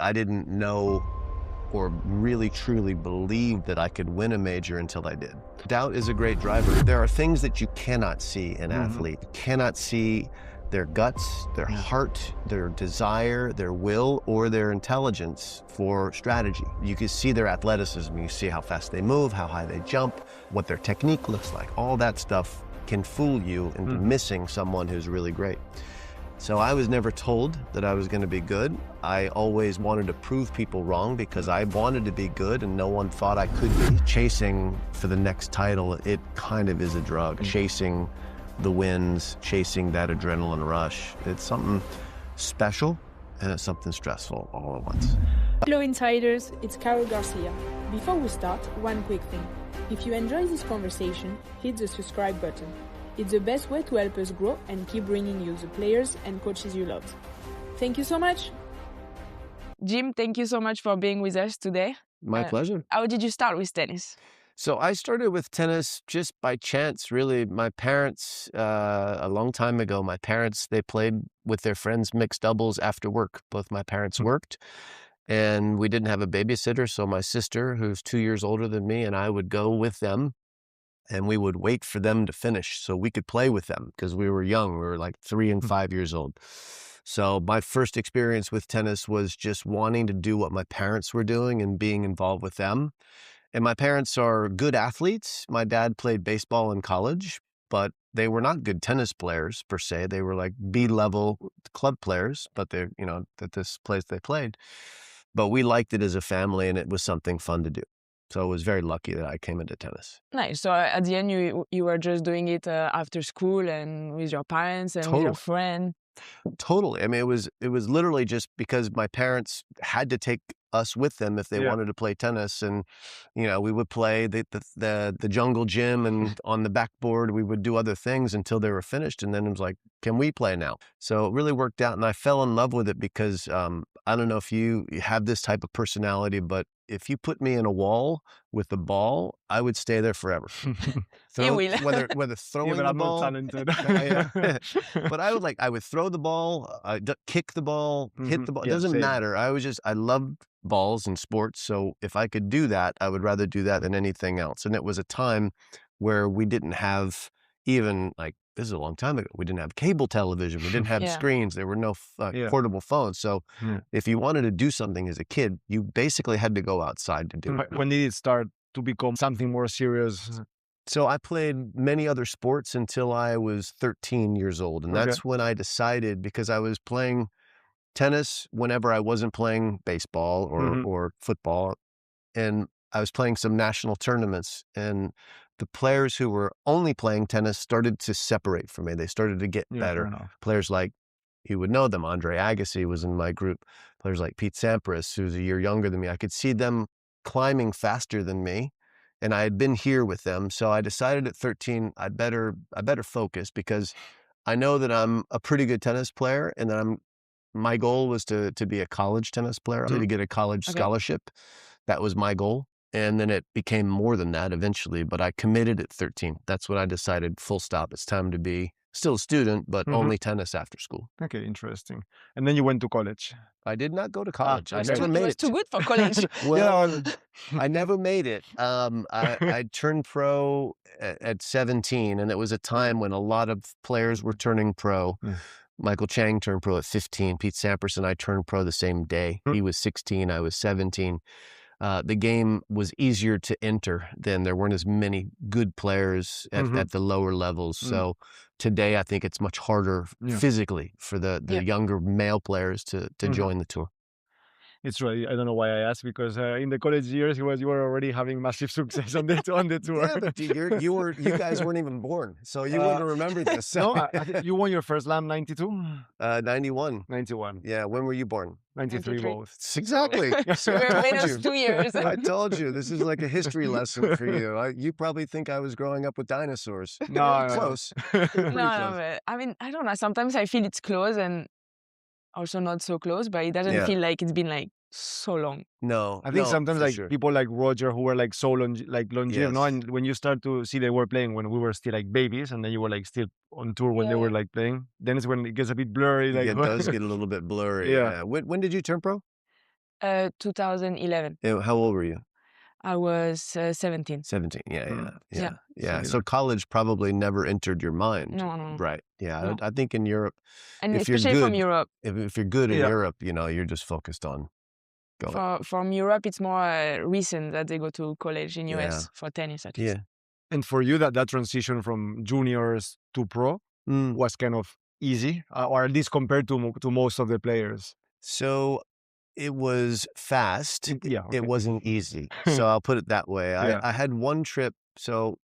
I didn't know or really truly believe that I could win a major until I did. Doubt is a great driver. There are things that you cannot see in an athlete. You cannot see their guts, their heart, their desire, their will, or their intelligence for strategy. You can see their athleticism. You see how fast they move, how high they jump, what their technique looks like. All that stuff can fool you into missing someone who's really great. So I was never told that I was going to be good. I always wanted to prove people wrong because I wanted to be good and no one thought I could be. Chasing for the next title, it kind of is a drug. Chasing the wins, chasing that adrenaline rush. It's something special and it's something stressful all at once. Hello Insiders, it's Carol Garcia. Before we start, one quick thing. If you enjoy this conversation, hit the subscribe button. It's the best way to help us grow and keep bringing you the players and coaches you love. Thank you so much. Jim, thank you so much for being with us today. My pleasure. How did you start with tennis? So I started with tennis just by chance, really. My parents, a long time ago, my parents, they played with their friends mixed doubles after work. Both my parents worked and we didn't have a babysitter. So my sister, who's 2 years older than me, and I would go with them. And we would wait for them to finish so we could play with them because we were young. We were like 3 and 5 years old. So my first experience with tennis was just wanting to do what my parents were doing and being involved with them. And my parents are good athletes. My dad played baseball in college, but they were not good tennis players per se. They were like B-level club players, but they're, at this place they played. But we liked it as a family and it was something fun to do. So I was very lucky that I came into tennis. Nice. So at the end, you were just doing it after school and with your parents and with your friend. Totally. I mean, it was literally just because my parents had to take us with them if they wanted to play tennis, and we would play the jungle gym, and on the backboard we would do other things until they were finished, and then it was like, can we play now? So it really worked out, and I fell in love with it because I don't know if you have this type of personality, but if you put me in a wall with the ball, I would stay there forever. Whether throwing the ball, I'm not talented. But I would throw the ball, kick the ball, hit the ball. It doesn't matter. I loved balls and sports. So if I could do that, I would rather do that than anything else. And it was a time where we didn't have even this is a long time ago. We didn't have cable television. We didn't have screens. There were no portable phones. So if you wanted to do something as a kid, you basically had to go outside to do it. When did it start to become something more serious? So I played many other sports until I was 13 years old. And that's when I decided, because I was playing tennis whenever I wasn't playing baseball or football. And I was playing some national tournaments, and the players who were only playing tennis started to separate from me. They started to get better. Players like, you would know them, Andre Agassi was in my group. Players like Pete Sampras, who's a year younger than me. I could see them climbing faster than me, and I had been here with them. So I decided at 13, I better focus, because I know that I'm a pretty good tennis player, and that my goal was to be a college tennis player, to get a college scholarship. That was my goal. And then it became more than that eventually, but I committed at 13. That's when I decided, full stop, it's time to be still a student, but only tennis after school. Okay, interesting. And then you went to college. I did not go to college. I never made it. It was too good for college. Well, I never made it. I turned pro at 17, and it was a time when a lot of players were turning pro. Michael Chang turned pro at 15. Pete Sampras and I turned pro the same day. He was 16, I was 17. The game was easier to enter then. There weren't as many good players at the lower levels. So today I think it's much harder physically for the younger male players to join the tour. It's right. I don't know why I asked, because in the college years you were already having massive success on the tour. Yeah, but you guys weren't even born, so you wouldn't remember this. No, I think you won your first slam 92? 91. 91. Yeah, when were you born? 93 both. Exactly. So We're minus 2 years. I told you, this is like a history lesson for you. You probably think I was growing up with dinosaurs. No, close. No, but I mean, I don't know. Sometimes I feel it's close and also not so close, but it doesn't feel like it's been like so long. No, I think sometimes people like Roger, who were like so longev, no? And when you start to see they were playing when we were still like babies, and then you were like still on tour when they were like playing, then it's when it gets a bit blurry. Like it does get a little bit blurry. Yeah. When did you turn pro? 2011. How old were you? I was 17. 17, yeah. So So college probably never entered your mind. No. Right, yeah. No. I think in Europe, And if you're especially good, from Europe. if you're good in Yeah. Europe, you know, you're just focused on going. From Europe, it's more recent that they go to college in US Yeah. for tennis at least. Yeah. And for you, that transition from juniors to pro was kind of easy, or at least compared to most of the players. So it was fast. Yeah, okay. It wasn't easy. So I'll put it that way. Yeah. I had one trip. So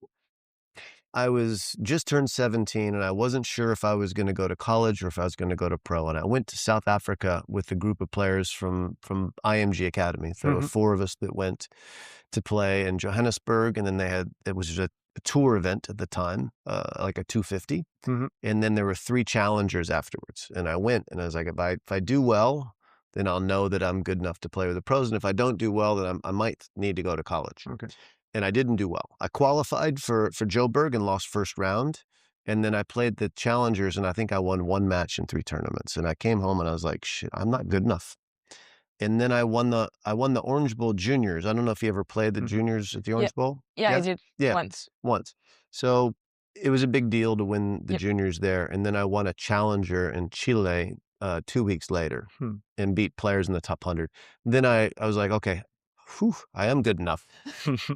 I was just turned 17 and I wasn't sure if I was going to go to college or if I was going to go to pro. And I went to South Africa with a group of players from IMG Academy. So there were 4 of us that went to play in Johannesburg. And then it was a tour event at the time, like a 250. And then there were 3 challengers afterwards. And I went and I was like, if I do well, then I'll know that I'm good enough to play with the pros. And if I don't do well, then I might need to go to college. Okay. And I didn't do well. I qualified for Joburg and lost first round. And then I played the challengers and I think I won 1 match in 3 tournaments. And I came home and I was like, shit, I'm not good enough. And then I won the Orange Bowl juniors. I don't know if you ever played the juniors at the Orange Bowl. Yeah, I did once. So it was a big deal to win the juniors there. And then I won a challenger in Chile 2 weeks later and beat players in the top 100. Then I was like, okay, I am good enough.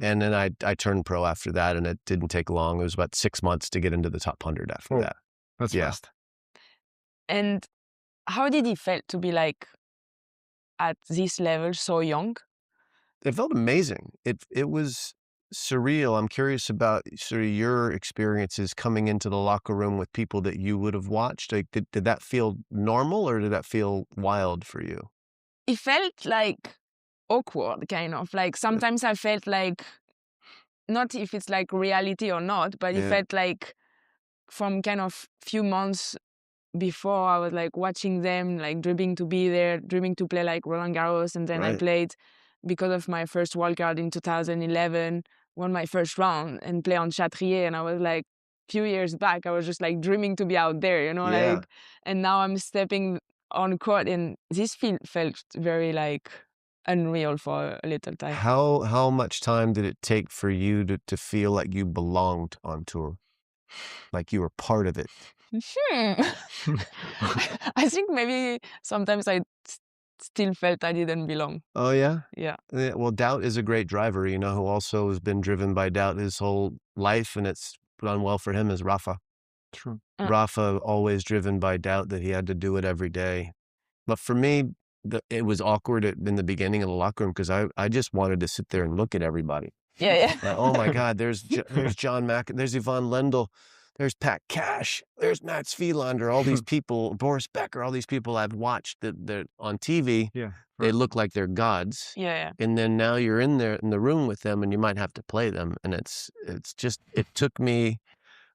And then I turned pro after that, and it didn't take long. It was about 6 months to get into the top 100 after that. That's fast. And how did it feel to be like at this level so young? It felt amazing. It was surreal. I'm curious about sort of your experiences coming into the locker room with people that you would have watched. Like, did that feel normal or did that feel wild for you? It felt like awkward, kind of. Like sometimes I felt like, not if it's like reality or not, but it felt like from kind of few months before I was like watching them, like dreaming to be there, dreaming to play like Roland Garros. And then I played, because of my first wildcard in 2011, won my first round and play on Chatrier. And I was like, few years back, I was just like dreaming to be out there, you know, like, and now I'm stepping on court and this felt very like unreal for a little time. How much time did it take for you to feel like you belonged on tour? Like you were part of it? I think maybe sometimes I still felt I didn't belong. Oh, yeah? Yeah. Well, doubt is a great driver, you know, who also has been driven by doubt his whole life, and it's done well for him is Rafa. True. Rafa, always driven by doubt that he had to do it every day. But for me, it was awkward in the beginning of the locker room because I just wanted to sit there and look at everybody. Yeah. Like, oh my God, there's John Mack, there's Yvonne Lendl, there's Pat Cash, there's Matt Svilander, all these people, Boris Becker, all these people I've watched that they're on TV. Yeah. They look like they're gods. Yeah. And then now you're in the room with them and you might have to play them. And it's just, it took me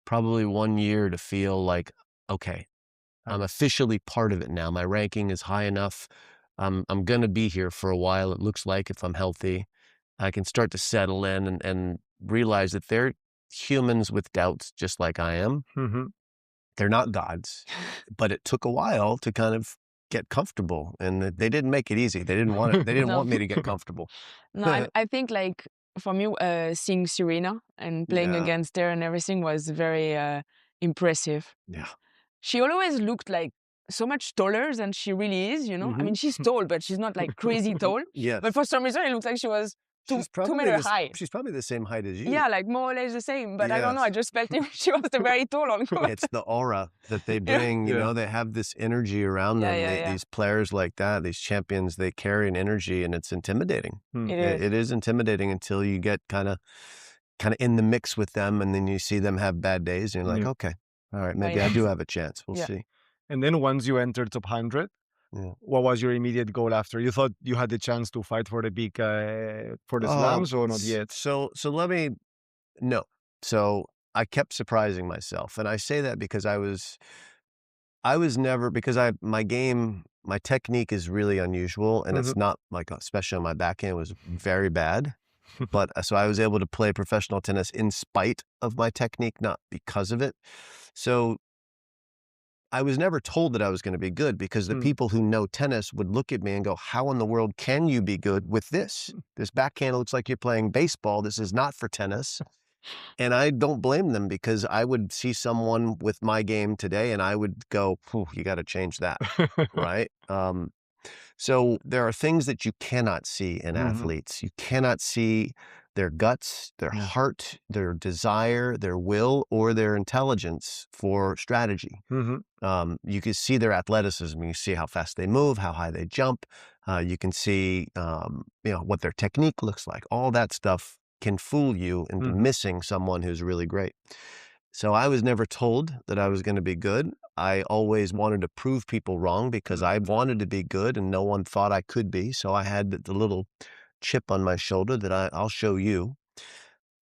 probably 1 year to feel like, okay, I'm officially part of it now. My ranking is high enough. I'm going to be here for a while. It looks like if I'm healthy, I can start to settle in and realize that they're humans with doubts just like I am. They're not gods, but it took a while to kind of get comfortable, and they didn't make it easy. They didn't want it. They didn't want me to get comfortable. No, I think like for me, seeing Serena and playing against her and everything was very impressive. Yeah. She always looked like so much taller than she really is, you know? I mean, she's tall, but she's not like crazy tall. Yeah. But for some reason, it looks like she was 2 meters high. She's probably the same height as you. Yeah, like more or less the same. But I don't know. I just felt she was very tall on court. It's the aura that they bring. You know, they have this energy around them. These players like that, these champions, they carry an energy, and it's intimidating. It is intimidating until you get kind of in the mix with them, and then you see them have bad days, and you're like, okay, all right, maybe I do have a chance. We'll see. And then once you entered top 100, what was your immediate goal after? You thought you had the chance to fight for the big, for the slams or not yet? So I kept surprising myself. And I say that because I was never, because my game, my technique is really unusual, and it's not like, especially on my backhand, was very bad. But so I was able to play professional tennis in spite of my technique, not because of it. So I was never told that I was going to be good, because the people who know tennis would look at me and go, how in the world can you be good with this? This backhand looks like you're playing baseball. This is not for tennis. And I don't blame them, because I would see someone with my game today and I would go, you got to change that, right? So there are things that you cannot see in athletes. You cannot see their guts, their heart, their desire, their will, or their intelligence for strategy. You can see their athleticism. You see how fast they move, how high they jump. You can see, what their technique looks like. All that stuff can fool you into missing someone who's really great. So I was never told that I was going to be good. I always wanted to prove people wrong, because I wanted to be good and no one thought I could be. So I had the little chip on my shoulder that I'll show you.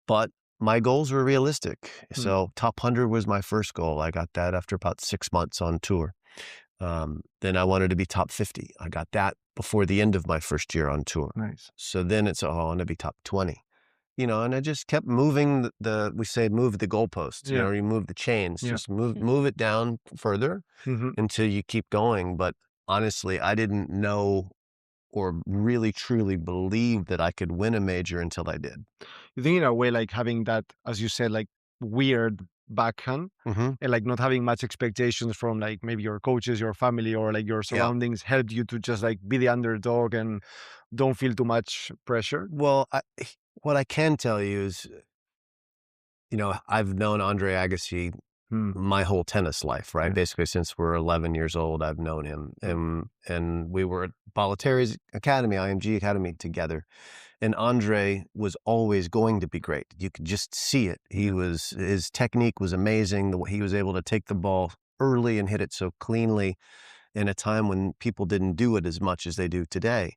But my goals were realistic. So top 100 was my first goal. I got that after about 6 months on tour. Then I wanted to be top 50. I got that before the end of my first year on tour. Nice. So then it's, I want to be top 20. And I just kept moving we say move the goalposts, you move the chains, just move it down further until you keep going. But honestly, I didn't know or really truly believe that I could win a major until I did. You think in a way, like having that, as you said, like weird backhand and like not having much expectations from like maybe your coaches, your family, or like your surroundings helped you to just like be the underdog and don't feel too much pressure? Well, what I can tell you is, I've known Andre Agassi my whole tennis life, right? Basically, since we're 11 years old, I've known him. And we were at Bollettieri's Academy, IMG Academy together. And Andre was always going to be great. You could just see it. His technique was amazing. The way he was able to take the ball early and hit it so cleanly in a time when people didn't do it as much as they do today.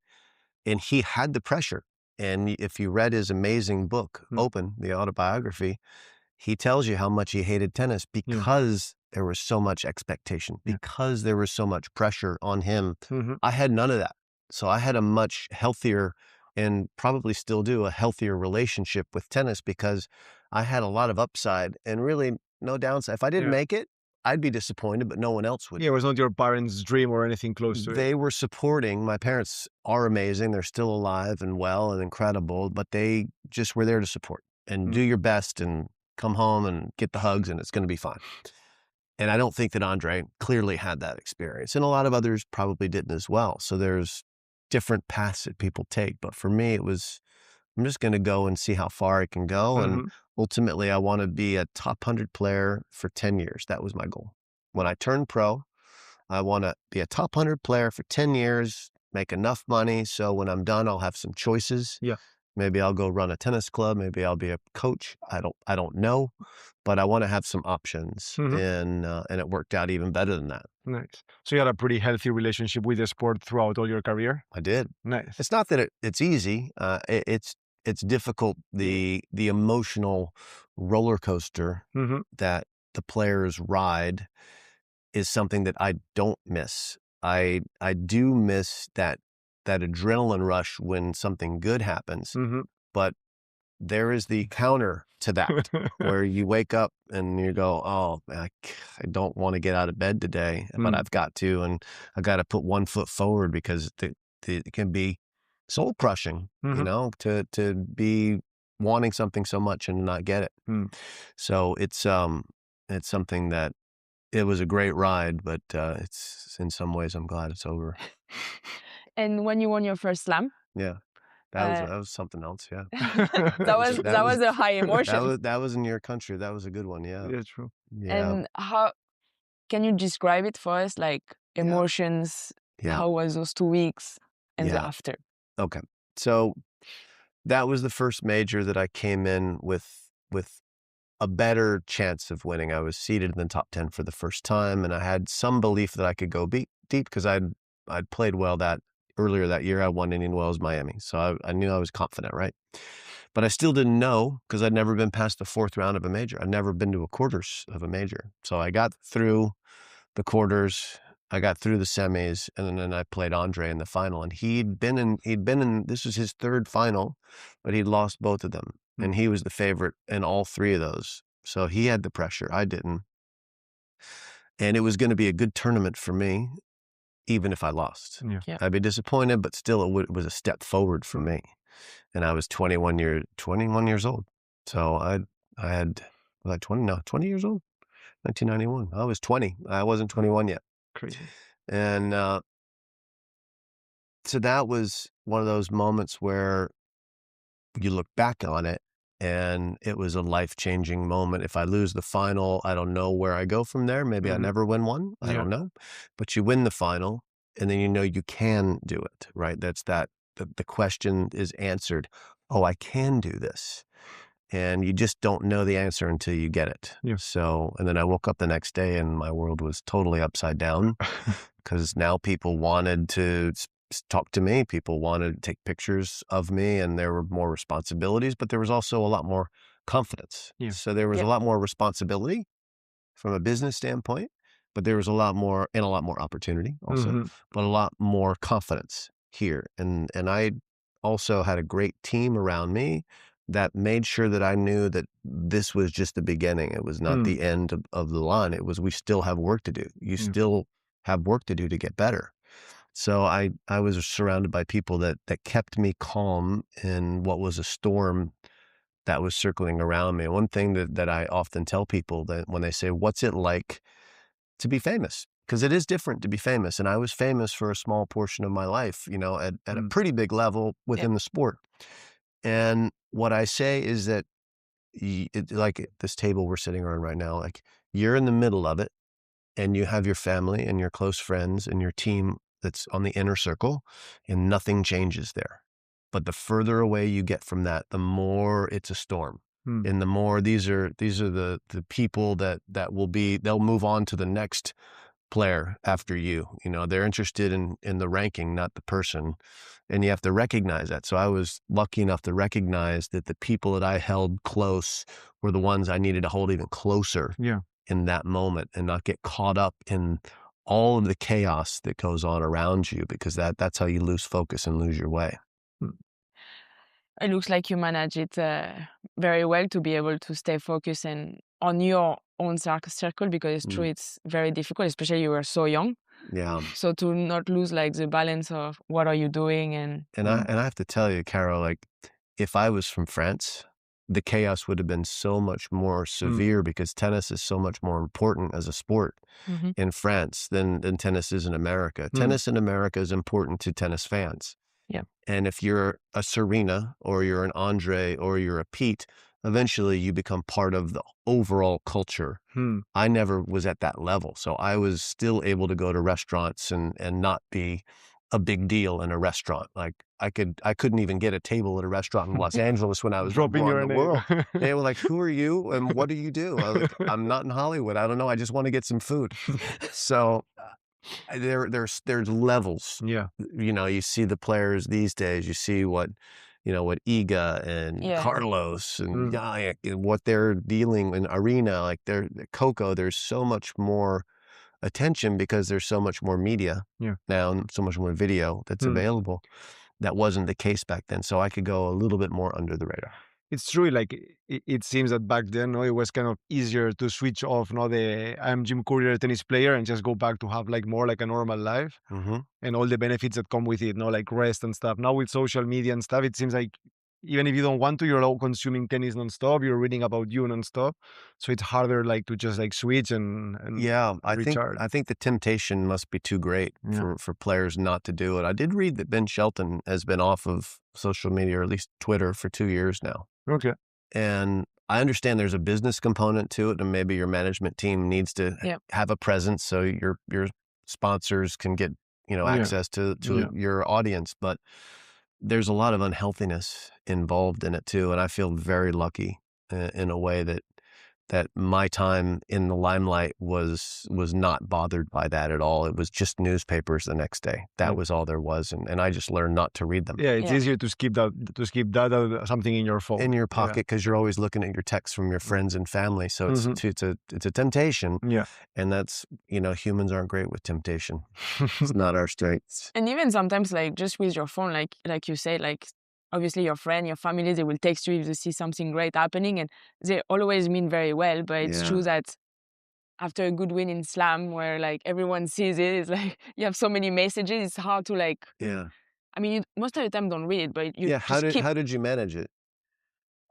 And he had the pressure. And if you read his amazing book, Open, the autobiography, he tells you how much he hated tennis because there was so much expectation, because there was so much pressure on him. I had none of that. So I had a much healthier, and probably still do, a healthier relationship with tennis, because I had a lot of upside and really no downside. If I didn't make it, I'd be disappointed, but no one else would. Yeah, it was not your parents' dream or anything close to it. They were supporting. My parents are amazing. They're still alive and well and incredible, but they just were there to support and do your best and come home and get the hugs, and it's going to be fine. And I don't think that Andre clearly had that experience, and a lot of others probably didn't as well. So there's different paths that people take. But for me, it was, I'm just going to go and see how far I can go. And ultimately, I want to be a top 100 player for 10 years. That was my goal. When I turned pro, I want to be a top 100 player for 10 years, make enough money so when I'm done, I'll have some choices. Yeah. Maybe I'll go run a tennis club. Maybe I'll be a coach. I don't know, but I want to have some options. And it worked out even better than that. Nice. So you had a pretty healthy relationship with the sport throughout all your career? I did. Nice. It's not that it's easy. It's difficult. The emotional roller coaster that the players ride is something that I don't miss. I do miss that adrenaline rush when something good happens, but there is the counter to that where you wake up and you go, oh, I don't want to get out of bed today, but I've got to, and I got to put one foot forward, because it can be soul crushing, to be wanting something so much and not get it. So it's something that, it was a great ride, but it's, in some ways, I'm glad it's over. And when you won your first slam? Yeah, that was something else. Yeah, that was a high emotion. That was in your country. That was a good one. Yeah, yeah, true. Yeah. And how can you describe it for us? Like emotions. Yeah. How was those 2 weeks and the after? Okay, so that was the first major that I came in with a better chance of winning. I was seeded in the top 10 for the first time, and I had some belief that I could go deep because I'd played well earlier that year. I won Indian Wells, Miami, so I knew I was confident, right? But I still didn't know, because I'd never been past the 4th round of a major. I'd never been to a quarters of a major. So I got through the quarters, I got through the semis, and then I played Andre in the final. And he'd been in, this was his 3rd final, but he'd lost both of them. And he was the favorite in all 3 of those. So he had the pressure. I didn't. And it was going to be a good tournament for me, even if I lost. Yeah. I'd be disappointed, but still it was a step forward for me. And I was 21 years old. So I had, was I 20 years old? 1991. I was 20. I wasn't 21 yet. Crazy. And so that was one of those moments where you look back on it and it was a life-changing moment. If I lose the final, I don't know where I go from there. Maybe I never win one. I don't know. But you win the final and then you know you can do it, right? That's the question is answered. Oh, I can do this. And you just don't know the answer until you get it. Yeah. So, and then I woke up the next day and my world was totally upside down because now people wanted to talk to me. People wanted to take pictures of me and there were more responsibilities, but there was also a lot more confidence. Yeah. So there was a lot more responsibility from a business standpoint, but there was a lot more opportunity also, but a lot more confidence here. And I also had a great team around me that made sure that I knew that this was just the beginning. It was not the end of the line. It was, we still have work to do. You still have work to do to get better. So I was surrounded by people that kept me calm in what was a storm that was circling around me. One thing that I often tell people that when they say, what's it like to be famous? Because it is different to be famous. And I was famous for a small portion of my life, you know, at a pretty big level within the sport. And what I say is that like this table we're sitting around right now, like you're in the middle of it and you have your family and your close friends and your team that's on the inner circle and nothing changes there. But the further away you get from that, the more it's a storm. And the more these are the people that they'll move on to the next player after you. You know, they're interested in the ranking, not the person. And you have to recognize that. So I was lucky enough to recognize that the people that I held close were the ones I needed to hold even closer in that moment and not get caught up in all of the chaos that goes on around you, because that's how you lose focus and lose your way. It looks like you manage it very well to be able to stay focused and on your own circle, because it's true, it's very difficult, especially you were so young. Yeah. So to not lose like the balance of what are you doing and I have to tell you, Caro, like if I was from France, the chaos would have been so much more severe because tennis is so much more important as a sport in France than tennis is in America. Tennis in America is important to tennis fans. Yeah. And if you're a Serena or you're an Andre or you're a Pete, eventually you become part of the overall culture. I never was at that level. So I was still able to go to restaurants and not be a big deal in a restaurant. Like I couldn't even get a table at a restaurant in Los Angeles when I was dropping your in the name. world. They were like, who are you and what do you do? I was like, I'm not in Hollywood. I don't know. I just want to get some food. So there's levels. Yeah. You know, you see the players these days, you see what Iga and Carlos and what they're dealing in arena, like Coco, there's so much more attention because there's so much more media now and so much more video that's available. That wasn't the case back then. So I could go a little bit more under the radar. It's true, like it seems that back then, it was kind of easier to switch off, I'm Jim Courier tennis player and just go back to have like more like a normal life and all the benefits that come with it, like rest and stuff. Now with social media and stuff, it seems like even if you don't want to, you're all consuming tennis nonstop, you're reading about you nonstop. So it's harder like to just like switch and recharge. I think the temptation must be too great for players not to do it. I did read that Ben Shelton has been off of social media, or at least Twitter, for 2 years now. Okay. And I understand there's a business component to it, and maybe your management team needs to have a presence so your sponsors can get access to your audience. But there's a lot of unhealthiness involved in it too, and I feel very lucky in a way that my time in the limelight was not bothered by that at all. It was just newspapers the next day. That was all there was, and I just learned not to read them. Yeah, it's easier to skip that something in your phone, in your pocket, because you're always looking at your texts from your friends and family. So it's a temptation. Yeah, and that's humans aren't great with temptation. It's not our strengths. And even sometimes, like just with your phone, like you say, like. Obviously, your friend, your family, they will text you if they see something great happening, and they always mean very well. But it's true that after a good win in slam where like everyone sees it, it's like you have so many messages, it's hard to like, I mean, you most of the time don't read it, but you how did you manage it?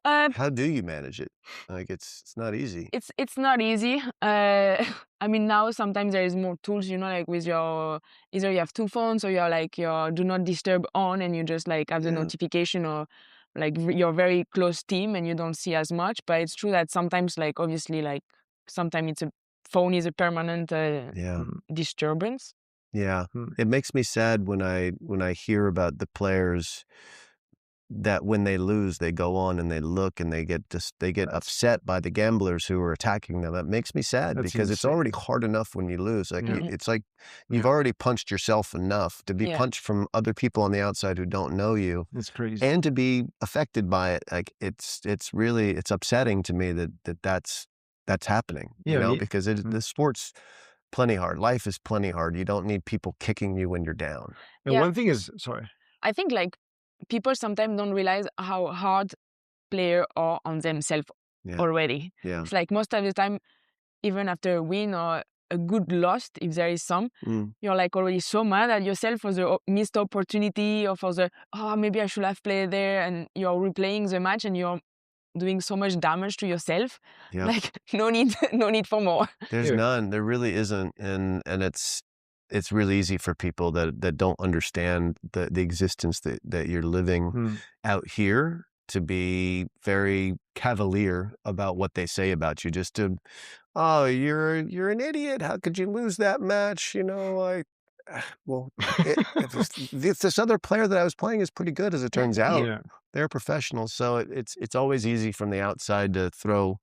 Uh, How do you manage it? Like it's not easy. It's not easy. I mean, now sometimes there is more tools, you know, like with your, either you have two phones or you're like your do not disturb on and you just like have the notification, or like your very close team and you don't see as much. But it's true that sometimes, like obviously, like sometimes it's a phone is a permanent disturbance. Yeah, it makes me sad when I hear about the players that when they lose, they go on and they look and they get upset by the gamblers who are attacking them. That makes me sad because it's already hard enough when you lose. Like it's like you've already punched yourself enough to be punched from other people on the outside who don't know you. It's crazy. And to be affected by it. Like it's really upsetting to me that's happening. You know, because the sport's plenty hard. Life is plenty hard. You don't need people kicking you when you're down. And one thing is, I think like people sometimes don't realize how hard players are on themselves already. It's like most of the time, even after a win or a good loss, if there is some, you're like already so mad at yourself for the missed opportunity or for the, maybe I should have played there, and you're replaying the match and you're doing so much damage to yourself. Like no need for more. There's none. There really isn't. And it's really easy for people that don't understand the existence that you're living out here to be very cavalier about what they say about you. Just to, you're an idiot. How could you lose that match? You know, this other player that I was playing is pretty good, as it turns out. They're professionals, so it's always easy from the outside to throw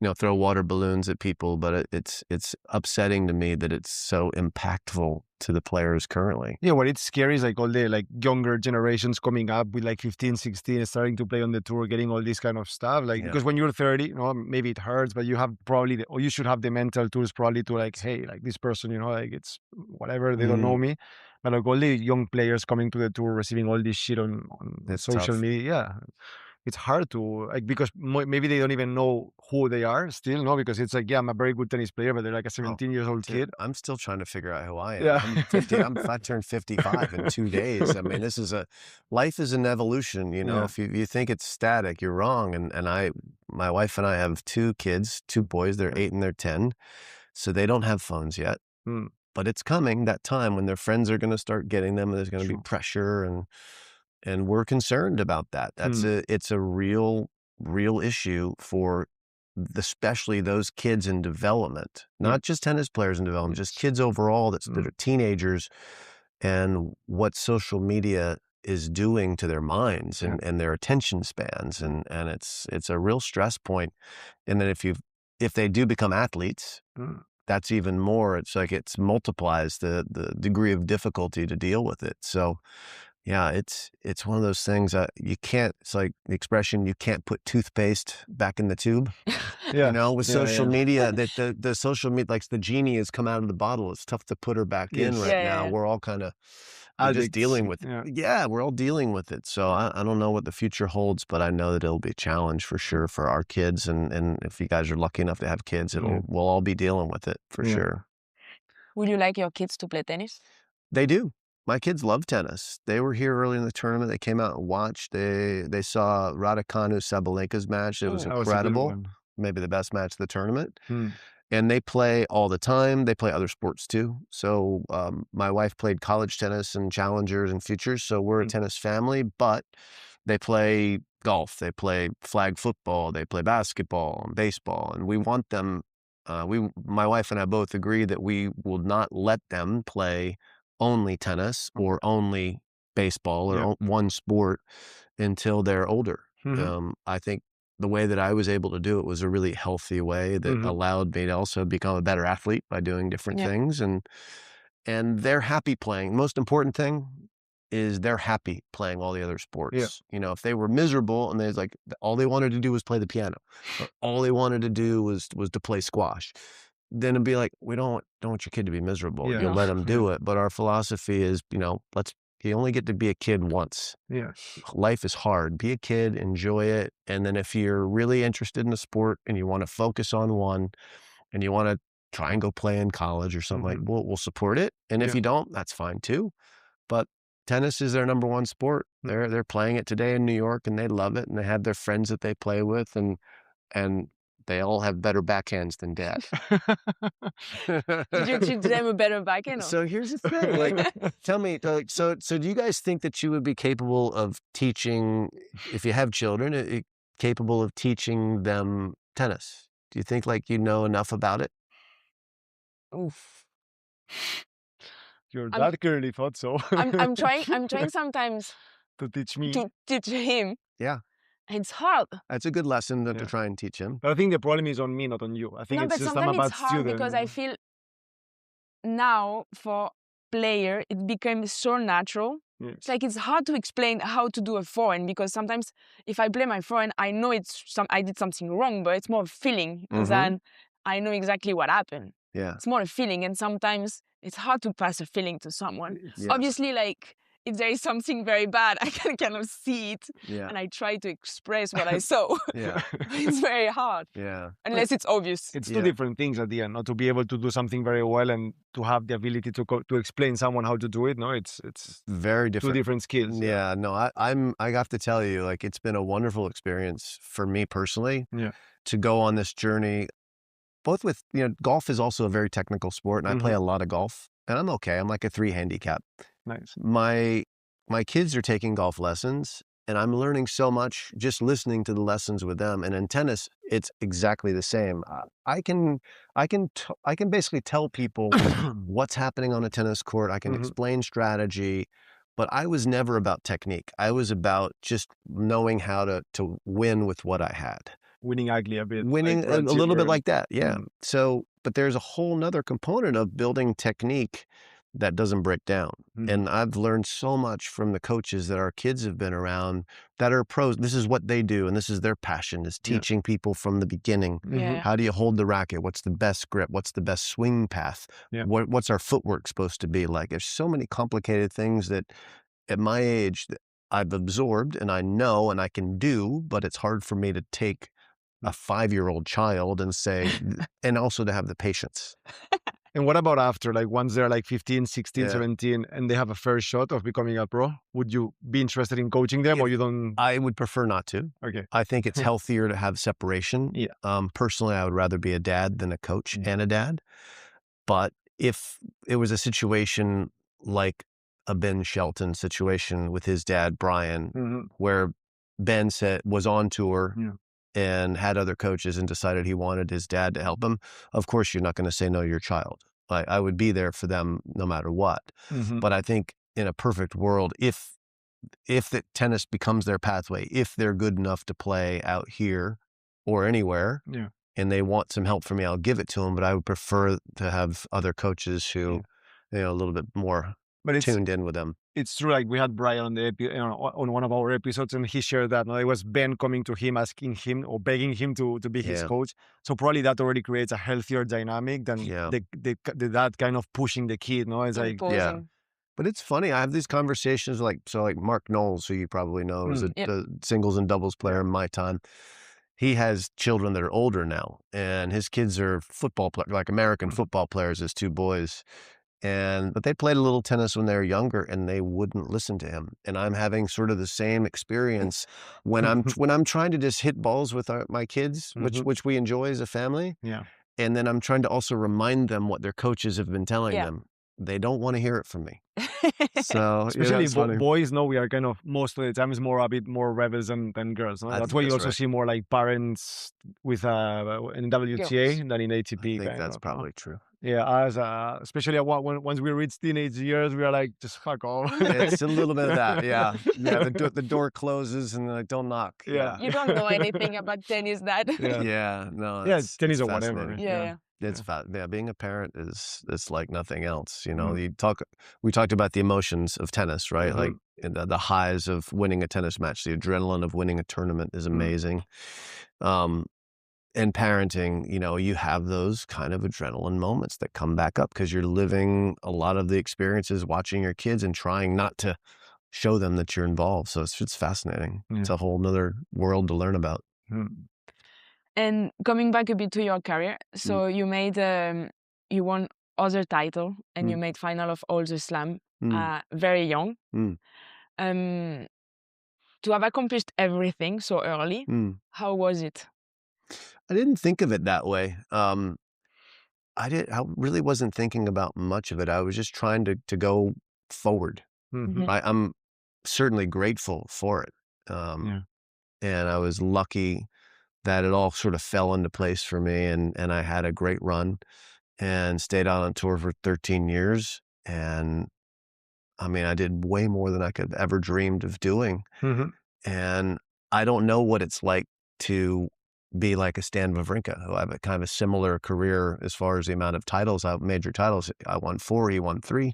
water balloons at people, but it's upsetting to me that it's so impactful to the players currently. Yeah, what it's scary is like all the like younger generations coming up with like 15, 16, starting to play on the tour, getting all this kind of stuff. Like because when you're 30, you know, maybe it hurts, but you have probably or you should have the mental tools probably to like, hey, like this person, you know, like it's whatever, they don't know me. But like all the young players coming to the tour, receiving all this shit on social media, it's hard to like, because maybe they don't even know who they are still, no? Because it's like, I'm a very good tennis player, but they're like a 17-year-old kid. I'm still trying to figure out who I am. I'm 50. I turned 55 in 2 days. I mean, life is an evolution, you know. If you think it's static, you're wrong. And my wife and I have 2 kids, 2 boys. They're 8 and they're 10, so they don't have phones yet. But it's coming, that time when their friends are going to start getting them, and there's going to be pressure, and we're concerned about that. It's a real issue for especially those kids in development, not just tennis players in development, just kids overall that are teenagers, and what social media is doing to their minds and their attention spans, and it's a real stress point. And then if they do become athletes, that's even more. It's like it multiplies the degree of difficulty to deal with it. So yeah, it's one of those things that you can't, it's like the expression, you can't put toothpaste back in the tube. You know, with social media, that the social media, like the genie has come out of the bottle. It's tough to put her back in now. We're all kind of just dealing with it. Yeah, we're all dealing with it. So I don't know what the future holds, but I know that it'll be a challenge for sure for our kids. And if you guys are lucky enough to have kids, we'll all be dealing with it for sure. Would you like your kids to play tennis? They do. My kids love tennis. They were here early in the tournament. They came out and watched. They saw Raducanu-Sabalenka's match. It was incredible. Maybe the best match of the tournament. And they play all the time. They play other sports too. So my wife played college tennis and challengers and futures. So we're a tennis family, but they play golf. They play flag football. They play basketball and baseball. And we want them, my wife and I both agree that we will not let them play only tennis or only baseball or one sport until they're older. I think the way that I was able to do it was a really healthy way that allowed me to also become a better athlete by doing different things. And they're happy playing. Most important thing is they're happy playing all the other sports. You know, if they were miserable and they was like, all they wanted to do was play the piano, or all they wanted to do was to play squash, then it'd be like, we don't want your kid to be miserable. You let them do it. But our philosophy is, you know, you only get to be a kid once. Life is hard. Be a kid, enjoy it. And then if you're really interested in a sport and you want to focus on one and you want to try and go play in college or something, like we'll support it. And if you don't, that's fine too. But tennis is their number one sport. They're playing it today in New York, and they love it, and they have their friends that they play with, and they all have better backhands than Dad. Did you teach them a better backhand? So here's the thing, like, tell me, so do you guys think that you would be capable of teaching, if you have children, capable of teaching them tennis? Do you think like you know enough about it? Oof. Your dad clearly thought so. I'm trying sometimes to teach me. To teach him. Yeah. It's hard. That's a good lesson to try and teach him. But I think the problem is on me, not on you. I think it's just I'm a bad it's hard student. Because I feel now for player it becomes so natural. Yes. It's like it's hard to explain how to do a forehand, because sometimes if I play my forehand, I know I did something wrong, but it's more a feeling than I know exactly what happened. Yeah. It's more a feeling, and sometimes it's hard to pass a feeling to someone. Yes. Obviously, like, if there is something very bad, I can kind of see it, and I try to express what I saw. It's very hard. Yeah. Unless it's obvious. It's two different things at the end. Not to be able to do something very well and to have the ability to explain someone how to do it. No, it's very different. Two different skills. Yeah. No, I have to tell you, like, it's been a wonderful experience for me personally. Yeah. To go on this journey. Both with, golf is also a very technical sport, and I play a lot of golf, and I'm okay. I'm like a 3 handicap. Nice. My kids are taking golf lessons, and I'm learning so much just listening to the lessons with them. And in tennis, it's exactly the same. I can basically tell people what's happening on a tennis court. I can explain strategy, but I was never about technique. I was about just knowing how to win with what I had. Winning ugly a bit. Winning a little bit like that, yeah. So, but there's a whole nother component of building technique that doesn't break down. And I've learned so much from the coaches that our kids have been around that are pros. This is what they do, and this is their passion, is teaching people from the beginning. How do you hold the racket? What's the best grip? What's the best swing path? What's our footwork supposed to be like? There's so many complicated things that at my age I've absorbed and I know and I can do, but it's hard for me to take a 5-year-old child and say, and also to have the patience. And what about after, like once they're like 15, 16, 17, and they have a first shot of becoming a pro? Would you be interested in coaching them, or you don't? I would prefer not to. Okay. I think it's healthier to have separation. Yeah. Personally, I would rather be a dad than a coach and a dad. But if it was a situation like a Ben Shelton situation with his dad, Brian, where Ben was on tour and had other coaches and decided he wanted his dad to help him, of course you're not going to say no to your child. I would be there for them no matter what. But I think in a perfect world, if the tennis becomes their pathway, if they're good enough to play out here or anywhere, and they want some help from me, I'll give it to them. But I would prefer to have other coaches who, a little bit more tuned in with them. It's true. Like we had Brian on one of our episodes, and he shared that it was Ben coming to him, asking him or begging him to be his coach. So probably that already creates a healthier dynamic than that kind of pushing the kid. No, it's like But it's funny. I have these conversations like Mark Knowles, who you probably know, is a singles and doubles player in my time. He has children that are older now, and his kids are football players, like American football players. His 2 boys. But they played a little tennis when they were younger, and they wouldn't listen to him. And I'm having sort of the same experience when I'm trying to just hit balls with my kids, which we enjoy as a family. Yeah. And then I'm trying to also remind them what their coaches have been telling them. They don't want to hear it from me. So especially boys, we are kind of most of the time is a bit more rebels than girls. No? That's why you also see more like parents with in WTA than in ATP. I think that's probably true. Yeah, especially once we reach teenage years, we are like, just fuck off. It's a little bit of that, yeah. The door closes and like, don't knock. Yeah. You don't know anything about tennis, Dad. Tennis or whatever. Yeah. It's being a parent it's like nothing else. We talked about the emotions of tennis, right? Like the highs of winning a tennis match, the adrenaline of winning a tournament is amazing. And parenting, you have those kind of adrenaline moments that come back up because you're living a lot of the experiences watching your kids and trying not to show them that you're involved. So it's fascinating. It's a whole nother world to learn about. And coming back a bit to your career, so you made you won other title and you made final of all the slam very young. To have accomplished everything so early, how was it? I didn't think of it that way. I really wasn't thinking about much of it. I was just trying to go forward. I'm certainly grateful for it. And I was lucky that it all sort of fell into place for me, and I had a great run and stayed out on tour for 13 years. And I mean, I did way more than I could have ever dreamed of doing. And I don't know what it's like to be like a Stan Wawrinka, who have a kind of a similar career as far as the amount of titles, major titles. I won 4, he won 3,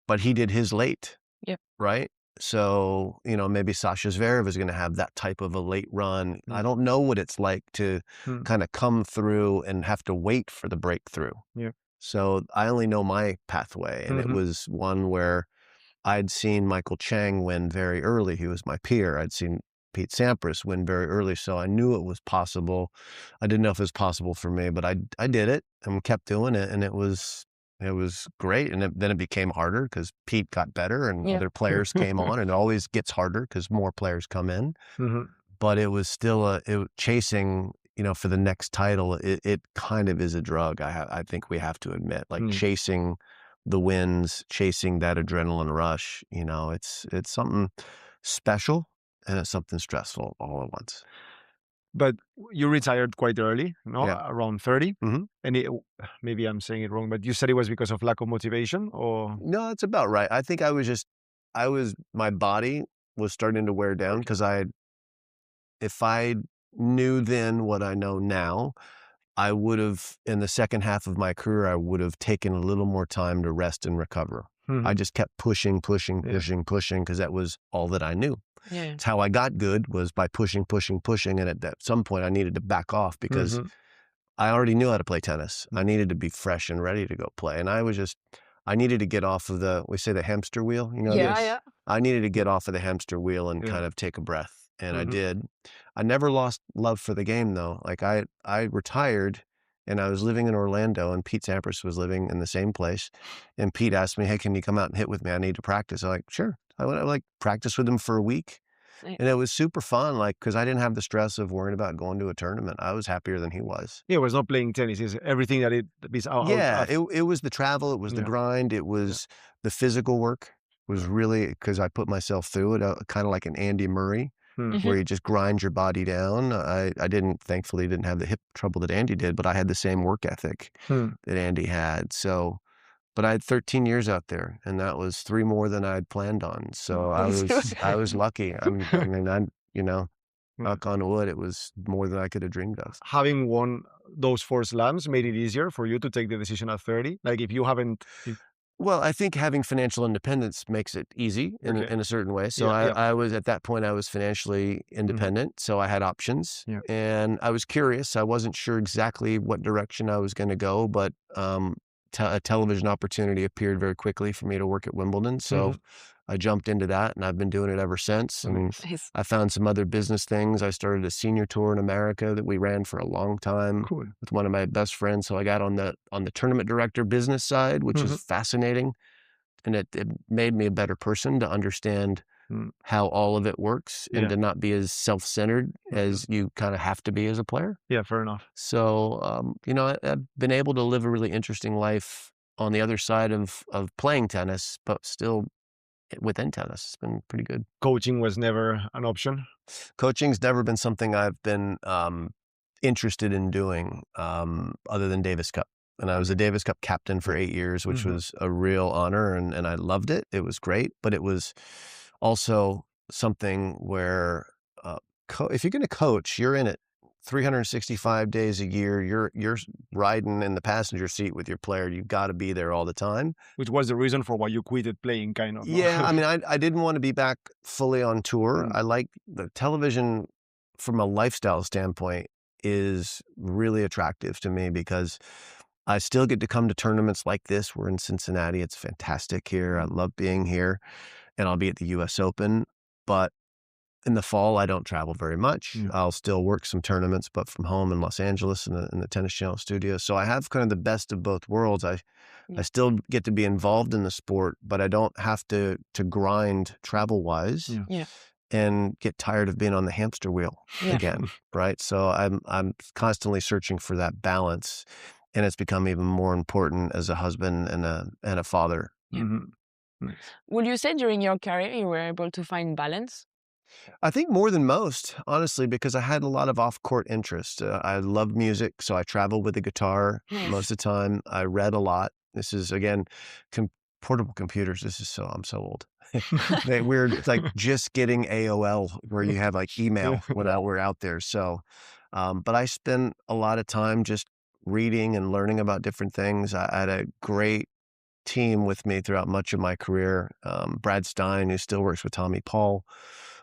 but he did his late, right? So, you know, maybe Sasha Zverev is going to have that type of a late run. I don't know what it's like to kind of come through and have to wait for the breakthrough. So I only know my pathway, and it was one where I'd seen Michael Chang win very early. He was my peer. I'd seen Pete Sampras win very early, so I knew it was possible. I didn't know if it was possible for me, but I did it and kept doing it, and it was great. And then it became harder because Pete got better and other players came on, and it always gets harder because more players come in. But it was still chasing, you know, for the next title. It kind of is a drug. I think we have to admit, like chasing the wins, chasing that adrenaline rush. You know, it's something special. And it's something stressful all at once. But you retired quite early, no? Around 30. And maybe I'm saying it wrong, but you said it was because of lack of motivation, or? No, that's about right. I think my body was starting to wear down because if I knew then what I know now, I would have, in the second half of my career, I would have taken a little more time to rest and recover. I just kept pushing because that was all that I knew. It's how I got good, was by pushing. And at some point I needed to back off because I already knew how to play tennis. I needed to be fresh and ready to go play. And I needed to get off of the hamster wheel, you know? I needed to get off of the hamster wheel and kind of take a breath. And I did. I never lost love for the game though. Like I retired and I was living in Orlando, and Pete Sampras was living in the same place. And Pete asked me, "Hey, can you come out and hit with me? I need to practice." I'm like, "Sure." I went practice with him for a week. And it was super fun, like, because I didn't have the stress of worrying about going to a tournament. I was happier than he was. Yeah, it was not playing tennis. It's everything that it is out. It was the travel. It was the grind. It was the physical work. Was really, because I put myself through it, kind of like an Andy Murray, where you just grind your body down. I thankfully didn't have the hip trouble that Andy did, but I had the same work ethic that Andy had. So, but I had 13 years out there, and that was 3 more than I'd planned on. So I was lucky. Knock on wood, it was more than I could have dreamed of. Having won those 4 slams made it easier for you to take the decision at 30? Like if you haven't... Well, I think having financial independence makes it easy in a certain way. So I was, at that point, I was financially independent. So I had options and I was curious. I wasn't sure exactly what direction I was going to go, but a television opportunity appeared very quickly for me to work at Wimbledon. So I jumped into that, and I've been doing it ever since. And I found some other business things. I started a senior tour in America that we ran for a long time with one of my best friends. So I got on the tournament director business side, which is fascinating. And it made me a better person to understand how all of it works and to not be as self-centered as you kind of have to be as a player. Yeah, fair enough. So, I've been able to live a really interesting life on the other side of playing tennis, but still within tennis. It's been pretty good. Coaching was never an option? Coaching's never been something I've been interested in doing other than Davis Cup. And I was a Davis Cup captain for 8 years, which was a real honor, and I loved it. It was great, but it was also something where if you're going to coach, you're in it 365 days a year. You're riding in the passenger seat with your player. You've got to be there all the time. Which was the reason for why you quitted playing, kind of. Yeah, I mean, I didn't want to be back fully on tour. I like the television from a lifestyle standpoint is really attractive to me because I still get to come to tournaments like this. We're in Cincinnati. It's fantastic here. I love being here. And I'll be at the US Open. But in the fall, I don't travel very much. Yeah. I'll still work some tournaments, but from home in Los Angeles in the Tennis Channel studio. So I have kind of the best of both worlds. I still get to be involved in the sport, but I don't have to grind travel-wise and get tired of being on the hamster wheel again, right? So I'm constantly searching for that balance, and it's become even more important as a husband and a father. Yeah. Mm-hmm. Would you say during your career you were able to find balance? I think more than most, honestly, because I had a lot of off-court interest. I love music, so I traveled with a guitar most of the time. I read a lot. This is, again, portable computers. I'm so old. We're like just getting AOL where you have like email when we're out there. So, but I spent a lot of time just reading and learning about different things. I had a great team with me throughout much of my career. Brad Stein, who still works with Tommy Paul,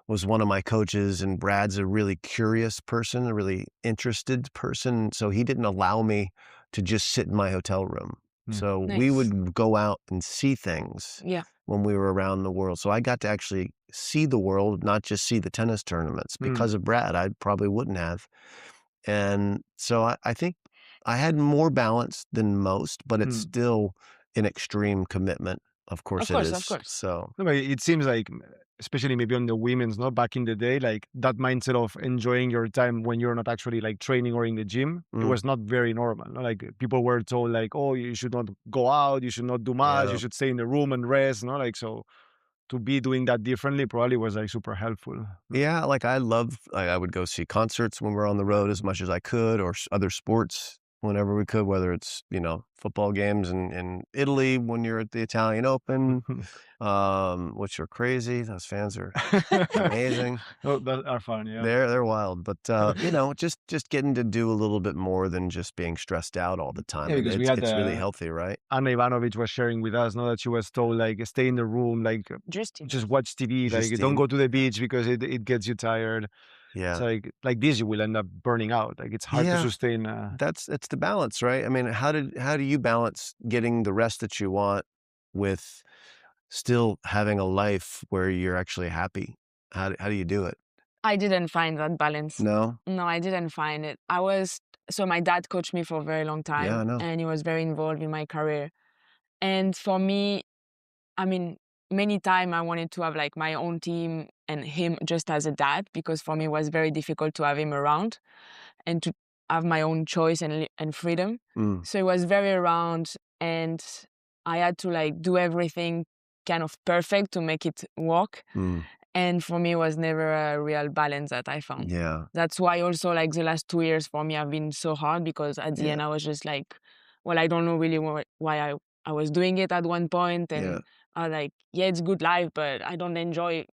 was one of my coaches, and Brad's a really curious person, a really interested person. So he didn't allow me to just sit in my hotel room. So we would go out and see things when we were around the world. So I got to actually see the world, not just see the tennis tournaments. Because of Brad, I probably wouldn't have. And so I think I had more balance than most, but it's still an extreme commitment. Of course it is. Of course. So it seems like, especially maybe on the women's, back in the day, like that mindset of enjoying your time when you're not actually like training or in the gym, it was not very normal. Like people were told like, oh, you should not go out, you should not do much, you should stay in the room and rest, like so. To be doing that differently probably was like super helpful. Yeah, like I would go see concerts when we're on the road as much as I could, or other sports whenever we could, whether it's, football games in Italy when you're at the Italian Open, which are crazy. Those fans are amazing. That are fun, yeah. They're wild, but just getting to do a little bit more than just being stressed out all the time. Yeah, because it's really healthy, right? Anna Ivanovic was sharing with us, that she was told like stay in the room, like just watch TV, like don't go to the beach because it gets you tired. Yeah. So like this, you will end up burning out. Like it's hard to sustain. It's the balance, right? I mean, how do you balance getting the rest that you want with still having a life where you're actually happy? How do you do it? I didn't find that balance. No, I didn't find it. So my dad coached me for a very long time. Yeah, I know. And he was very involved in my career. And for me, I mean, many times I wanted to have like my own team and him just as a dad, because for me it was very difficult to have him around and to have my own choice and freedom. So it was very around, and I had to like do everything kind of perfect to make it work. And for me, it was never a real balance that I found. Yeah. That's why also like the last 2 years for me have been so hard, because at the end I was just like, well, I don't know really why I was doing it at one point. And I was like, it's good life, but I don't enjoy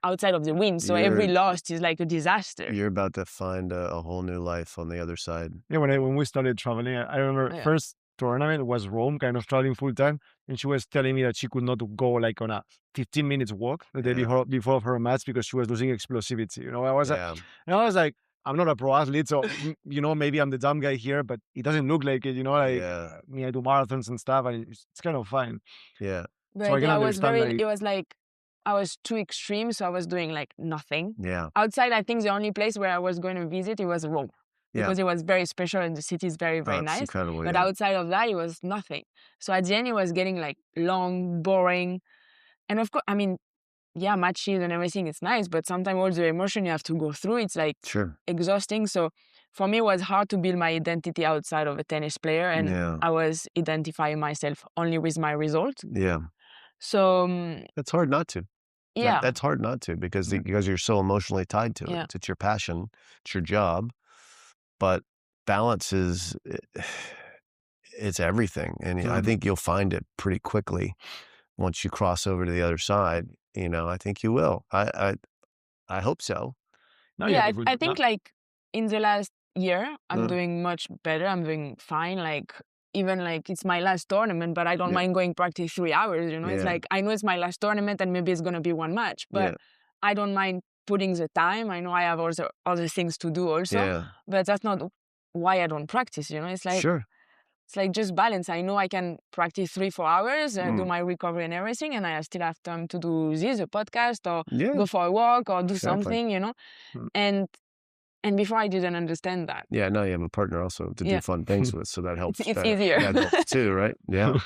outside of the win. So every loss is like a disaster. You're about to find a whole new life on the other side. Yeah, when we started traveling, I remember first tournament was Rome, kind of traveling full time, and she was telling me that she could not go like on a 15 minutes walk the day before her match because she was losing explosivity. I was like, I'm not a pro athlete, so maybe I'm the dumb guy here, but it doesn't look like it. Me, I do marathons and stuff, and it's kind of fine. Yeah. But so I was it was like I was too extreme, so I was doing like nothing. Yeah. Outside, I think the only place where I was going to visit, it was Rome. Because it was very special and the city is very, very nice. Incredible, but outside of that, it was nothing. So at the end, it was getting like long, boring. And of course, I mean, matches and everything, it's nice, but sometimes all the emotion you have to go through, it's like exhausting. So for me, it was hard to build my identity outside of a tennis player. And I was identifying myself only with my result. Yeah. So that's hard not to. Yeah. That's hard not to because you're so emotionally tied to it. It's your passion. It's your job. But balance it's everything. And I think you'll find it pretty quickly once you cross over to the other side. I think you will. I hope so. I think like in the last year, I'm doing much better. I'm doing fine. Like even like it's my last tournament, but I don't mind going practice 3 hours. It's like I know it's my last tournament and maybe it's gonna be one match, but I don't mind putting the time. I know I have also other things to do also, but that's not why I don't practice. It's like it's like just balance. I know I can practice 3-4 hours, do my recovery and everything, and I still have time to do this, a podcast, or go for a walk, or do something, you know. And before I didn't understand that. Yeah, now you have a partner also to do fun things with, so that helps. It's easier. That helps too, right? Yeah,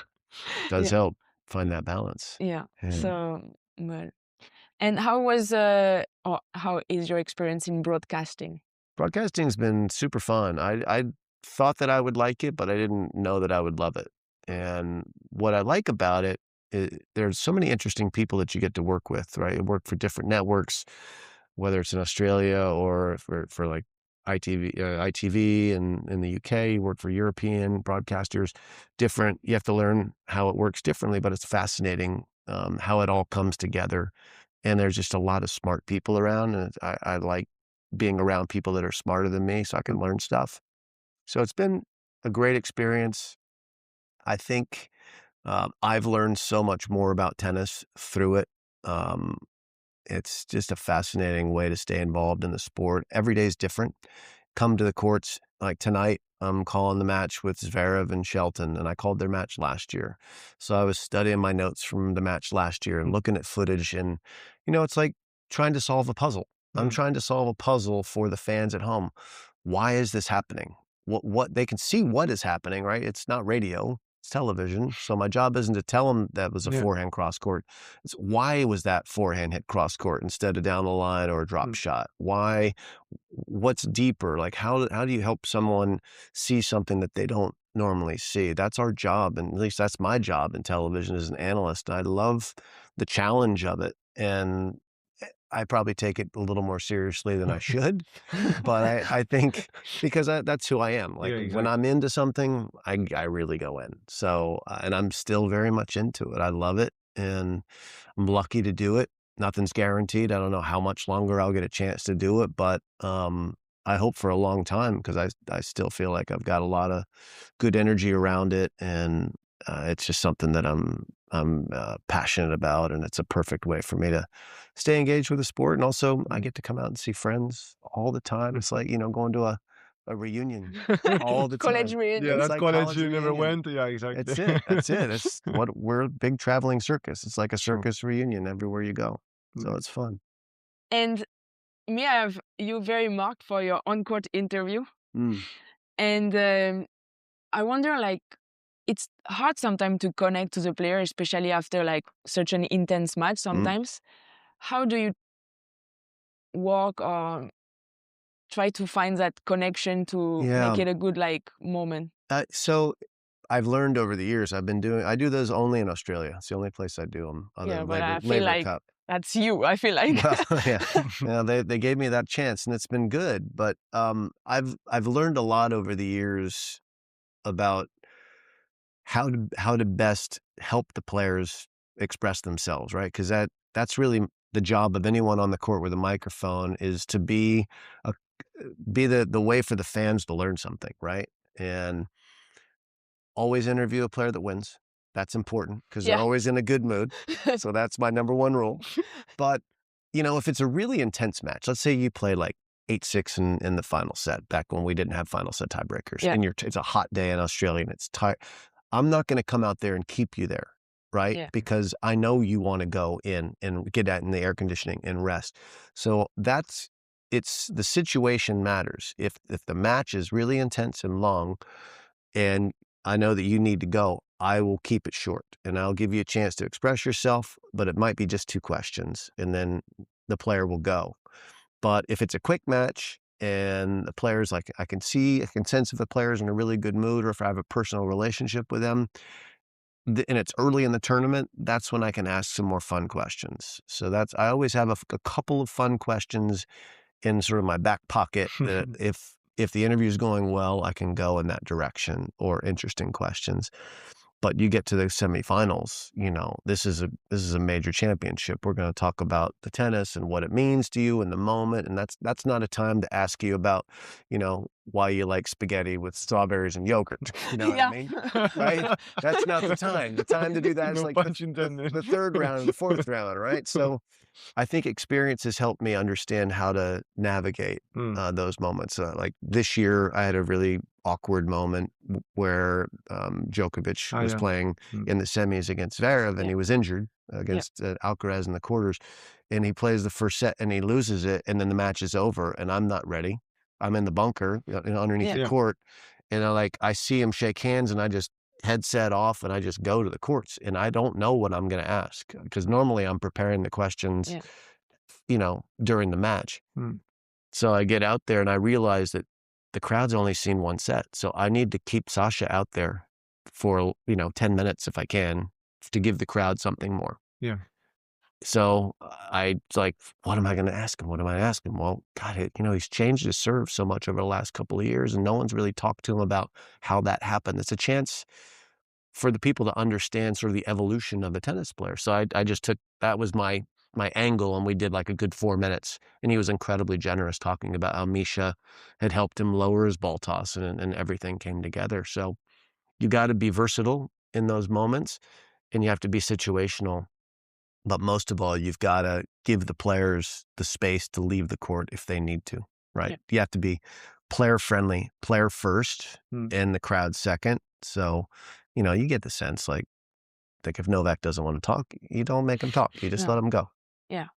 does help find that balance. Yeah. So, well, and how is your experience in broadcasting? Broadcasting's been super fun. I thought that I would like it, but I didn't know that I would love it. And what I like about it is there's so many interesting people that you get to work with, right? You work for different networks, whether it's in Australia or for like ITV in the UK, you work for European broadcasters, different. You have to learn how it works differently, but it's fascinating how it all comes together. And there's just a lot of smart people around, and I like being around people that are smarter than me so I can learn stuff. So it's been a great experience. I think I've learned so much more about tennis through it. It's just a fascinating way to stay involved in the sport. Every day is different. Come to the courts, like tonight, I'm calling the match with Zverev and Shelton, and I called their match last year. So I was studying my notes from the match last year and looking at footage, and, you know, it's like trying to solve a puzzle. I'm trying to solve a puzzle for the fans at home. Why is this happening? What they can see what is happening, right? It's not radio, it's television. So my job isn't to tell them that was a forehand cross court. It's why was that forehand hit cross court instead of down the line or a drop shot? Why? What's deeper? Like how do you help someone see something that they don't normally see? That's our job, and at least that's my job in television as an analyst. I love the challenge of it, and I probably take it a little more seriously than I should, but I think because that's who I am. Like when I'm into something, I really go in. So, and I'm still very much into it. I love it, and I'm lucky to do it. Nothing's guaranteed. I don't know how much longer I'll get a chance to do it, but I hope for a long time, because I still feel like I've got a lot of good energy around it, and it's just something that I'm passionate about, and it's a perfect way for me to stay engaged with the sport. And also I get to come out and see friends all the time. It's like, you know, going to a reunion all the time. College reunion. Yeah, that's like college you reunion. never went. Yeah, exactly. That's it. It's what we're a big traveling circus. It's like a circus reunion everywhere you go. So it's fun. And me, I have you very marked for your on-court interview. And I wonder, like, it's hard sometimes to connect to the player, especially after like such an intense match sometimes. How do you work or try to find that connection to make it a good like moment? So I've learned over the years, I do those only in Australia. It's the only place I do them. But I feel like Cup. That's you, I feel like. Well, they gave me that chance, and it's been good. But I've learned a lot over the years about how to best help the players express themselves, right? Because that's really the job of anyone on the court with a microphone, is to be the way for the fans to learn something, right? And always interview a player that wins. That's important, because they're always in a good mood. So that's my number one rule. But, you know, if it's a really intense match, let's say you play like 8-6 in the final set, back when we didn't have final set tiebreakers, and it's a hot day in Australia and it's tight. I'm not going to come out there and keep you there, right? Yeah. Because I know you want to go in and get out in the air conditioning and rest. So it's the situation matters. If the match is really intense and long, and I know that you need to go, I will keep it short, and I'll give you a chance to express yourself, but it might be just 2 questions, and then the player will go. But if it's a quick match and the players, like I can sense if the player's in a really good mood, or if I have a personal relationship with them, and it's early in the tournament, that's when I can ask some more fun questions. So I always have a couple of fun questions in sort of my back pocket that if the interview is going well, I can go in that direction, or interesting questions. But you get to the semifinals, you know, this is a major championship. We're going to talk about the tennis and what it means to you in the moment. And that's not a time to ask you about, you know, why you like spaghetti with strawberries and yogurt. You know what I mean? Right? That's not the time. The time to do that is like the third round, the fourth round, right? So I think experience has helped me understand how to navigate those moments. Like this year, I had a really awkward moment where Djokovic was playing in the semis against Zverev, and he was injured against Alcaraz in the quarters, and he plays the first set and he loses it, and then the match is over, and I'm not ready. I'm in the bunker, underneath the court, and I see him shake hands, and I just headset off, and I just go to the courts, and I don't know what I'm going to ask, because normally I'm preparing the questions, during the match. So I get out there and I realize that the crowd's only seen one set. So I need to keep Sasha out there for, 10 minutes if I can, to give the crowd something more. Yeah. So I like, what am I going to ask him? What am I asking him? Well, God, he's changed his serve so much over the last couple of years, and no one's really talked to him about how that happened. It's a chance for the people to understand sort of the evolution of the tennis player. So I just took, that was my angle, and we did like a good 4 minutes, and he was incredibly generous, talking about how Misha had helped him lower his ball toss, and everything came together. So you got to be versatile in those moments, and you have to be situational. But most of all, you've got to give the players the space to leave the court if they need to, right? Yeah. You have to be player friendly, player first, and the crowd second. So, you get the sense, like if Novak doesn't want to talk, you don't make him talk. You just let him go. Yeah.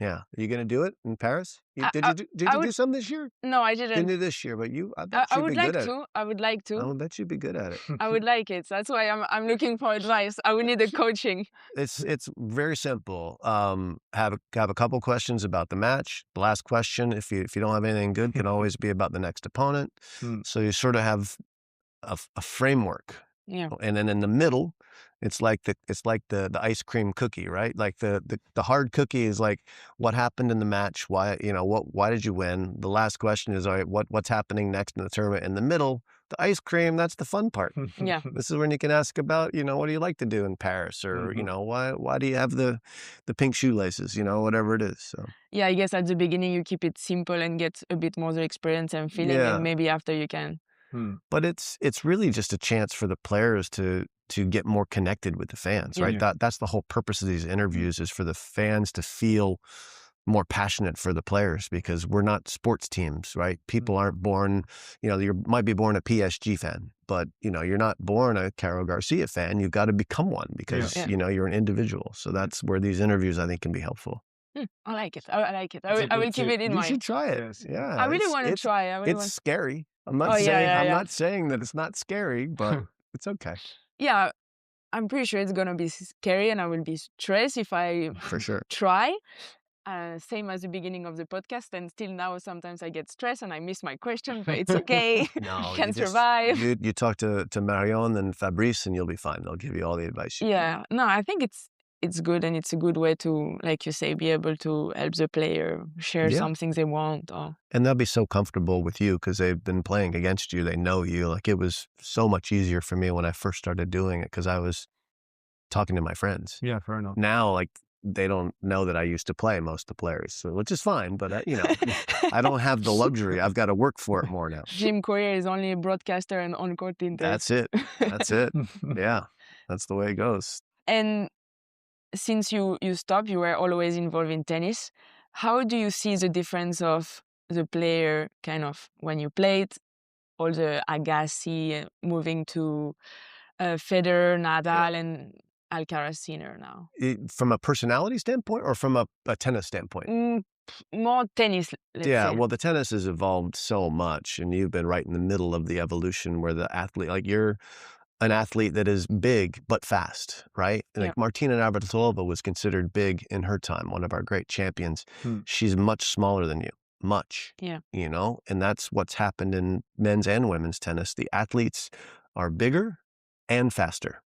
Yeah. Are you going to do it in Paris? Did you do some this year? No, I didn't. Didn't do this year, but I bet you'd be good at it. I would like to. I would bet you'd be good at it. I would like it. That's why I'm looking for advice. I would need a coaching. It's very simple. Have a couple questions about the match. The last question, if you don't have anything good, can always be about the next opponent. So you sort of have a framework. Yeah. And then in the middle, it's like the ice cream cookie, right? Like the hard cookie is like, what happened in the match? Why, why did you win? The last question is, all right, what's happening next in the tournament? In the middle, the ice cream, that's the fun part. Yeah. This is when you can ask about, what do you like to do in Paris? Or, why do you have the pink shoelaces, whatever it is. So yeah, I guess at the beginning you keep it simple and get a bit more the experience and feeling, and maybe after you can. But it's really just a chance for the players to get more connected with the fans, right? That's the whole purpose of these interviews, is for the fans to feel more passionate for the players, because we're not sports teams, right? People aren't born, you might be born a PSG fan, but you're not born a Caro Garcia fan. You've got to become one, because you're an individual. So that's where these interviews, I think, can be helpful. I like it. I like it. I will keep it in mind. You should try it. Yes. Yeah. I really want to try. It's scary. I'm not saying that it's not scary, but it's okay. Yeah, I'm pretty sure it's gonna be scary, and I will be stressed if I for sure try. Same as the beginning of the podcast, and still now sometimes I get stressed and I miss my question, but it's okay. No, can survive. You talk to Marion and Fabrice, and you'll be fine. They'll give you all the advice. No, I think it's good, and it's a good way to, like you say, be able to help the player share something they want. And they'll be so comfortable with you because they've been playing against you. They know you. Like, it was so much easier for me when I first started doing it, because I was talking to my friends. Yeah, fair enough. Now, like, they don't know that I used to play most of the players, so, which is fine. But, I don't have the luxury. I've got to work for it more now. Jim Courier is only a broadcaster and on-court interest. That's it. Yeah, that's the way it goes. And since you stopped, you were always involved in tennis. How do you see the difference of the player kind of when you played, all the Agassi moving to Federer, Nadal, and Alcaraz Sinner now? From a personality standpoint, or from a tennis standpoint? More tennis, let's say. Well, the tennis has evolved so much, and you've been right in the middle of the evolution where the athlete, like, you're an athlete that is big but fast, right? Like Martina Navratilova was considered big in her time, one of our great champions. She's much smaller than you, much. Yeah. And that's what's happened in men's and women's tennis. The athletes are bigger and faster.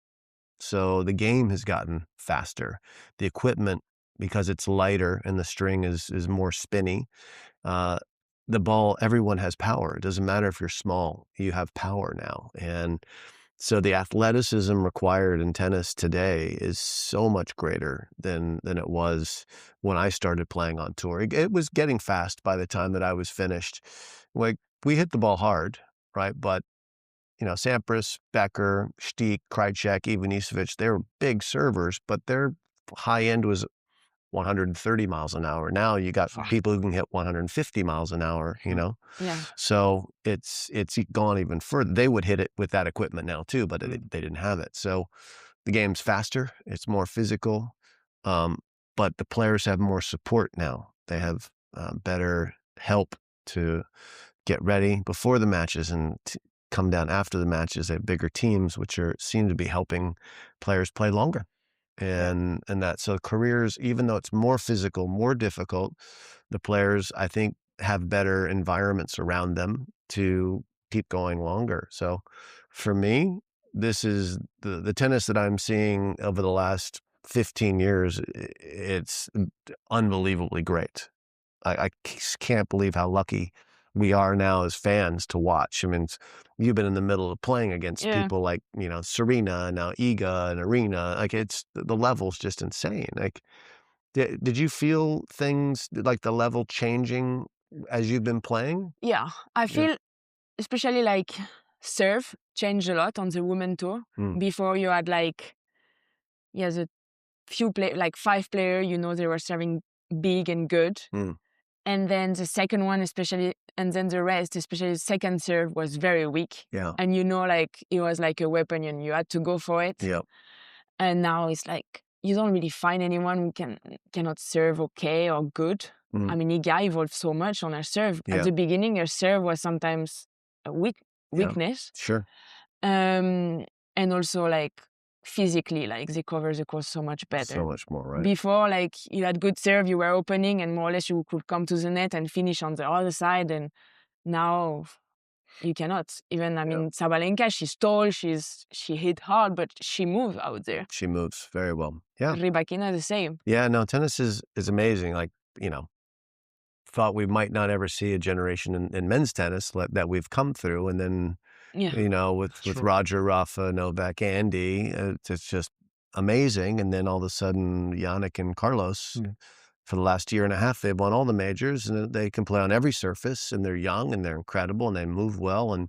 So the game has gotten faster. The equipment, because it's lighter and the string is more spinny, the ball, everyone has power. It doesn't matter if you're small, you have power now. And so the athleticism required in tennis today is so much greater than it was when I started playing on tour. It was getting fast by the time that I was finished. Like, we hit the ball hard, right? But, Sampras, Becker, Stiek, Krajicek, Ivanisevic, they were big servers, but their high end was 130 miles an hour. Now you got people who can hit 150 miles an hour, Yeah. So it's gone even further. They would hit it with that equipment now too, but they didn't have it. So the game's faster, it's more physical, but the players have more support now. They have better help to get ready before the matches and come down after the matches. They have bigger teams, which seem to be helping players play longer. And that, so careers, even though it's more physical, more difficult, the players, I think, have better environments around them to keep going longer. So for me, this is the tennis that I'm seeing over the last 15 years. It's unbelievably great. I can't believe how lucky we are now as fans to watch. I mean, you've been in the middle of playing against people like, Serena, now Iga and Arena. Like, it's the level's just insane. Like, did you feel things like the level changing as you've been playing? Yeah, I feel especially like serve changed a lot on the women tour. Before you had like, the few like 5 players, they were serving big and good. And then the second one, especially, and then the rest, especially the second serve, was very weak. Yeah. And like it was like a weapon and you had to go for it. Yeah. And now it's like you don't really find anyone who cannot serve okay or good. I mean, Iga evolved so much on her serve. At the beginning, her serve was sometimes a weakness. Sure. And also like physically, like they cover the course so much better. So much more, right? Before, like you had good serve, you were opening and more or less you could come to the net and finish on the other side. And now you cannot. Even, I mean, Sabalenka, she's tall, she hit hard, but she moves out there. She moves very well. Yeah. Rybakina the same. Yeah, no, tennis is amazing. Like, thought we might not ever see a generation in men's tennis that we've come through. And then, with Roger, Rafa, Novak, Andy, it's just amazing. And then all of a sudden, Yannick and Carlos, for the last year and a half, they've won all the majors and they can play on every surface and they're young and they're incredible and they move well. And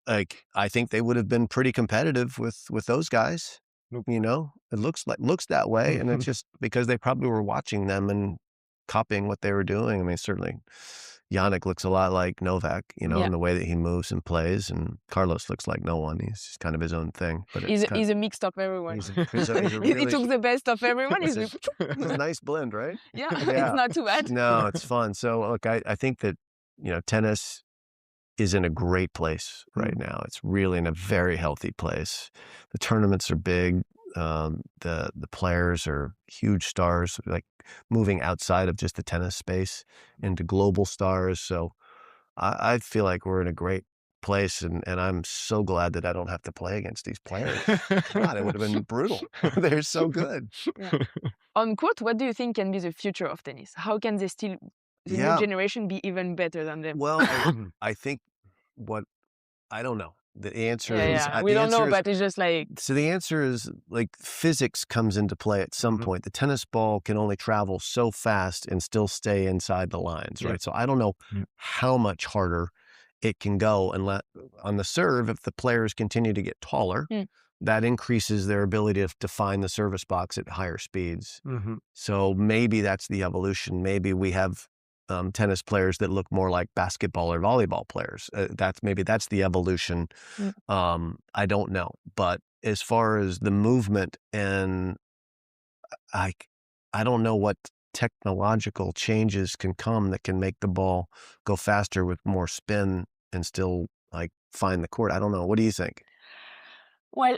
like, I think they would have been pretty competitive with those guys. It looks that way. And it's just because they probably were watching them and copying what they were doing. I mean, certainly Yannick looks a lot like Novak, in the way that he moves and plays, and Carlos looks like no one. He's just kind of his own thing. But he's a mixed of everyone. He's a really, he took the best of everyone. It's a nice blend, right? Yeah, it's not too bad. No, it's fun. So look, I think that, tennis is in a great place right now. It's really in a very healthy place. The tournaments are big. The players are huge stars, like moving outside of just the tennis space into global stars. So I feel like we're in a great place, and I'm so glad that I don't have to play against these players. God, it would have been brutal. They're so good. Yeah. On court, what do you think can be the future of tennis? How can the new generation be even better than them? Well, I think I don't know. The answer is... we don't know, but it's just like... So the answer is, like, physics comes into play at some point. The tennis ball can only travel so fast and still stay inside the lines, right? So I don't know how much harder it can go. And on the serve, if the players continue to get taller, that increases their ability to find the service box at higher speeds. So maybe that's the evolution. Maybe we have... tennis players that look more like basketball or volleyball players. That's the evolution. I don't know. But as far as the movement, and I don't know what technological changes can come that can make the ball go faster with more spin and still like find the court. I don't know. What do you think? Well,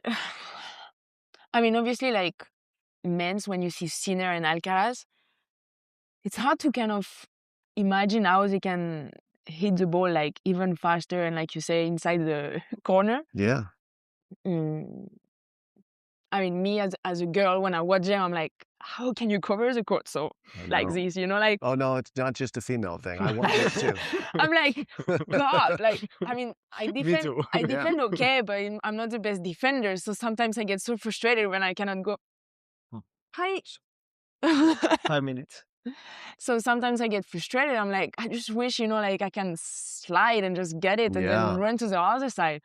I mean, obviously, like men's, when you see Sinner and Alcaraz, it's hard to kind of imagine how they can hit the ball like even faster and, like you say, inside the corner. Yeah. I mean, me as a girl, when I watch them, I'm like, how can you cover the court so like this? Like, oh no, it's not just a female thing. I want it too. I'm like, God, like, I mean, I defend okay, but I'm not the best defender. So sometimes I get so frustrated when I cannot go. Hi. 5 minutes. So sometimes I get frustrated. I'm like, I just wish, like I can slide and just get it and then run to the other side.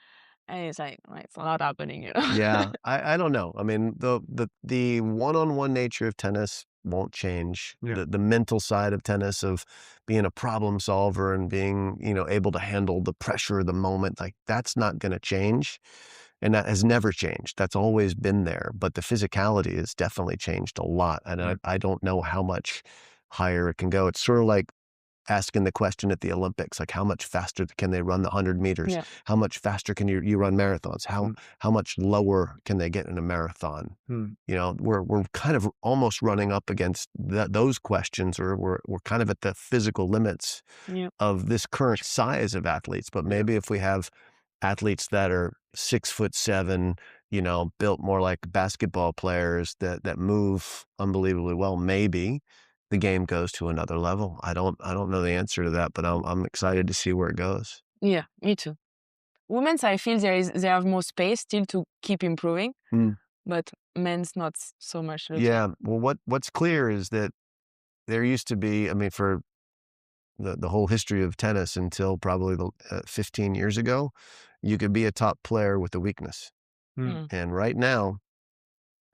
And it's like, it's not happening, Yeah, I don't know. I mean, the one-on-one nature of tennis won't change. Yeah. The mental side of tennis, of being a problem solver and being, able to handle the pressure of the moment, like that's not going to change. And that has never changed. That's always been there. But the physicality has definitely changed a lot. And I don't know how much higher it can go. It's sort of like asking the question at the Olympics, like how much faster can they run the 100 meters? Yeah. How much faster can you run marathons? How much lower can they get in a marathon? We're kind of almost running up against those questions, or we're kind of at the physical limits of this current size of athletes. But maybe if we have athletes that are 6'7", built more like basketball players that move unbelievably well, maybe the game goes to another level. I don't know the answer to that, but I'm excited to see where it goes. Yeah, me too. Women's, I feel they have more space still to keep improving, but men's not so much. Yeah. Well, what's clear is that there used to be, I mean, for the whole history of tennis until probably 15 years ago, you could be a top player with a weakness. And right now,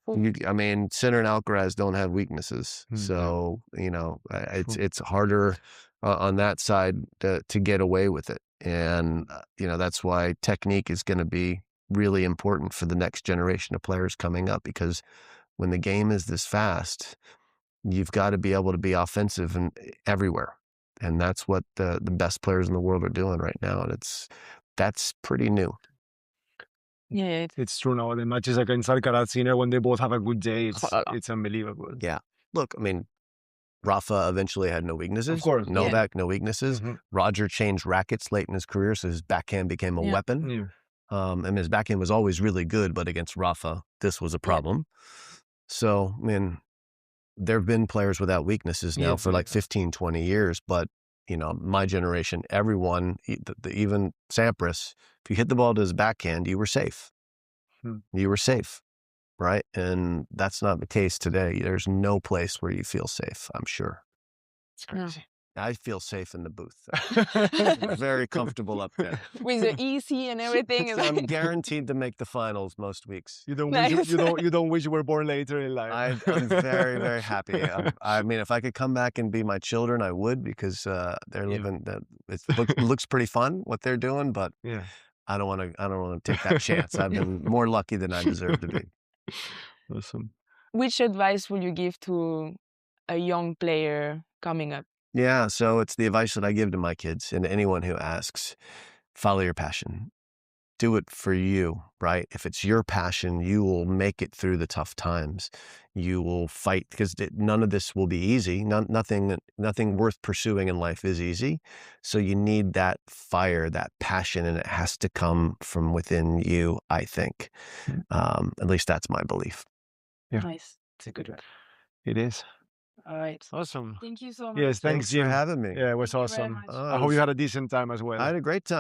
Sinner and Alcaraz don't have weaknesses. So, it's harder on that side to get away with it. And, that's why technique is going to be really important for the next generation of players coming up, because when the game is this fast, you've got to be able to be offensive and everywhere. And that's what the best players in the world are doing right now. And that's pretty new. Yeah, it's true now. The matches against Alcaraz, Sinner, when they both have a good day, it's unbelievable. Yeah. Look, Rafa eventually had no weaknesses. Of course. Novak, no weaknesses. Roger changed rackets late in his career, so his backhand became a weapon. Yeah. And his backhand was always really good, but against Rafa, this was a problem. So, there have been players without weaknesses now for like 15, 20 years, but my generation, everyone, even Sampras, if you hit the ball to his backhand, you were safe. You were safe, right? And that's not the case today. There's no place where you feel safe, I'm sure. It's crazy. I feel safe in the booth. Very comfortable up there. With the EC and everything. I'm guaranteed to make the finals most weeks. You don't wish you don't wish you were born later in life. I'm very, very happy. If I could come back and be my children, I would, because they're living. It looks pretty fun what they're doing, but I don't want to take that chance. I've been more lucky than I deserve to be. Awesome. Which advice would you give to a young player coming up? Yeah, so it's the advice that I give to my kids and anyone who asks: follow your passion. Do it for you, right? If it's your passion, you will make it through the tough times. You will fight, because none of this will be easy. Nothing worth pursuing in life is easy. So you need that fire, that passion, and it has to come from within you, I think. At least that's my belief. Yeah. Nice. It's a good one. It is. All right. Awesome. Thank you so much. Yes, thanks for having me. Yeah, it was Thank you very awesome. much. I hope you had a decent time as well. I had a great time.